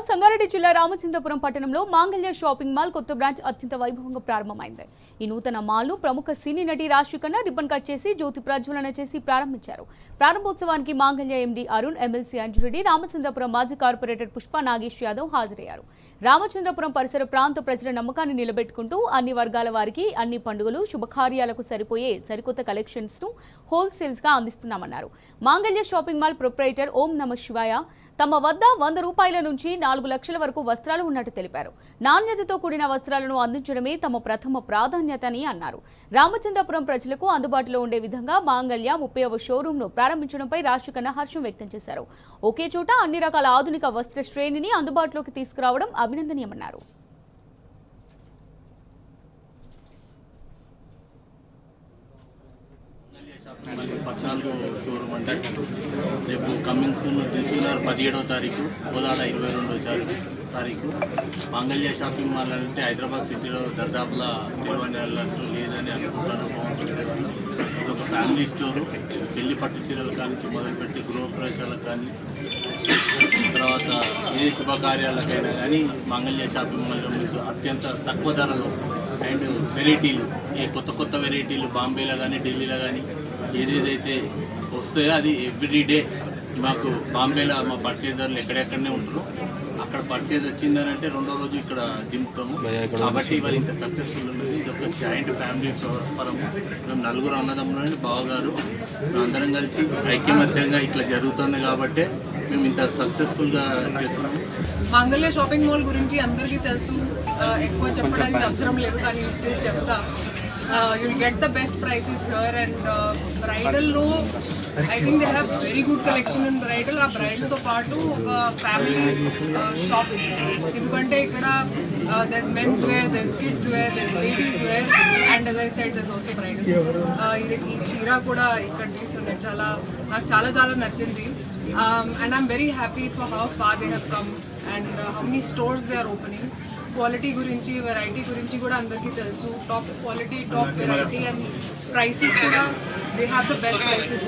సంగారెడ్డి జిల్లా రామచంద్రపురం పట్టణంలో మాంగళ్య షాపింగ్ మాల్ కొత్త బ్రాంచ్ అత్యంత వైభవంగా ప్రారంభమైంది. ఈ నూతన మాల్ను ప్రముఖ సినీ నటి రాశి ఖన్నా రిబ్బన్ కట్ చేసి జ్యోతి ప్రజ్వలన చేసి ప్రారంభించారు. ప్రారంభోత్సవానికి మాంగళ్య ఎండీ అరుణ్, ఎమ్మెల్సీ అంజురెడ్డి, రామచంద్రపురం మాజీ కార్పొరేటర్ పుష్ప నాగేష్ యాదవ్ హాజరయ్యారు. రామచంద్రపురం పరిసర ప్రాంత ప్రజల నమ్మకాన్ని నిలబెట్టుకుంటూ అన్ని వర్గాల వారికి అన్ని పండుగలు శుభకార్యాలకు సరిపోయే సరికొత్త కలెక్షన్స్ ను హోల్సేల్స్ గా అందిస్తున్నామన్నారు. మాంగళ్య షాపింగ్ మాల్ ప్రొప్రైటర్ ఓం నమ శివాయ తమ వద్ద 100 రూపాయల నుంచి 4 లక్షల వరకు వస్త్రాలు ఉన్నట్టు తెలిపారు. నాణ్యతతో కూడిన వస్త్రాలను అందించడమే తమ ప్రథమ ప్రాధాన్యత అని అన్నారు. రామచంద్రపురం ప్రజలకు అందుబాటులో ఉండే విధంగా మాంగళ్య 30వ షోరూంను ప్రారంభించడంపై రాశి ఖన్నా హర్షం వ్యక్తం చేశారు. ఒకే చోట అన్ని రకాల ఆధునిక వస్త్ర శ్రేణిని అందుబాటులోకి తీసుకురావడం అభినందనీయమన్నారు. షోరూమ్ అంటే రేపు కమింగ్ సూన్ డిసెంబర్ 17వ తారీఖు, కోదాడ 22వ తారీఖు. మాంగళ్య షాపింగ్ మాల్ అంటే హైదరాబాద్ సిటీలో దర్దాపులా తెలియనట్టు లేదని అనుకుంటాను. బాగుంటుంది. ఇది ఒక ఫ్యామిలీ స్టోరు. పెళ్లి పట్టు చీరలు కానీ మొదలుపెట్టి గృహప్రవేశాలకు కానీ తర్వాత ఏ శుభకార్యాలకైనా కానీ మాంగళ్య షాపింగ్ మాల్లో మీకు అత్యంత తక్కువ ధరలో అండ్ వెరైటీలు, ఏ కొత్త వెరైటీలు బాంబేలో కానీ ఢిల్లీలో కానీ ఏదేదైతే వస్తాయో అది ఎవ్రీడే మాకు బాంబేలో మా పర్చేజర్లు ఎక్కడెక్కడనే ఉంటారు. అక్కడ పర్చేజ్ వచ్చిందని అంటే రెండో రోజు ఇక్కడ దింపుతాము. కాబట్టి ఇవాళ ఇంత సక్సెస్ఫుల్ ఉన్నది. ఇది ఒక జాయింట్ ఫ్యామిలీ పరము. మేము 4 అన్నదమ్ములని బావగారు అందరం కలిసి ఐక్యమత్యంగా ఇట్లా జరుగుతుంది కాబట్టి మేము ఇంత సక్సెస్ఫుల్గా చేస్తున్నాము. మాంగళ్య షాపింగ్ మాల్ గురించి అందరికీ తెలుసు, ఎక్కువ చెప్పడానికి అవసరం లేదు, కానీ స్టిల్ చెప్తా. You'll get the best prices here, and bridal lo I think they have very good collection in bridal. ఆ bridal తో పాటు ఒక ఫ్యామిలీ షాప్ ఎందుకంటే ఇక్కడ there's men's wear, there's kids wear, there's ladies wear, and as I said there's also bridal. ఈ చీర కూడా ఇక్కడ తీసుకున్నాను, నాకు చాలా నచ్చింది. And I'm very happy for how far they have come and how many stores they are opening. Quality గురించి, variety గురించి కూడా అందరికీ తెలుసు. Top quality, top variety and prices కూడా they have the best prices.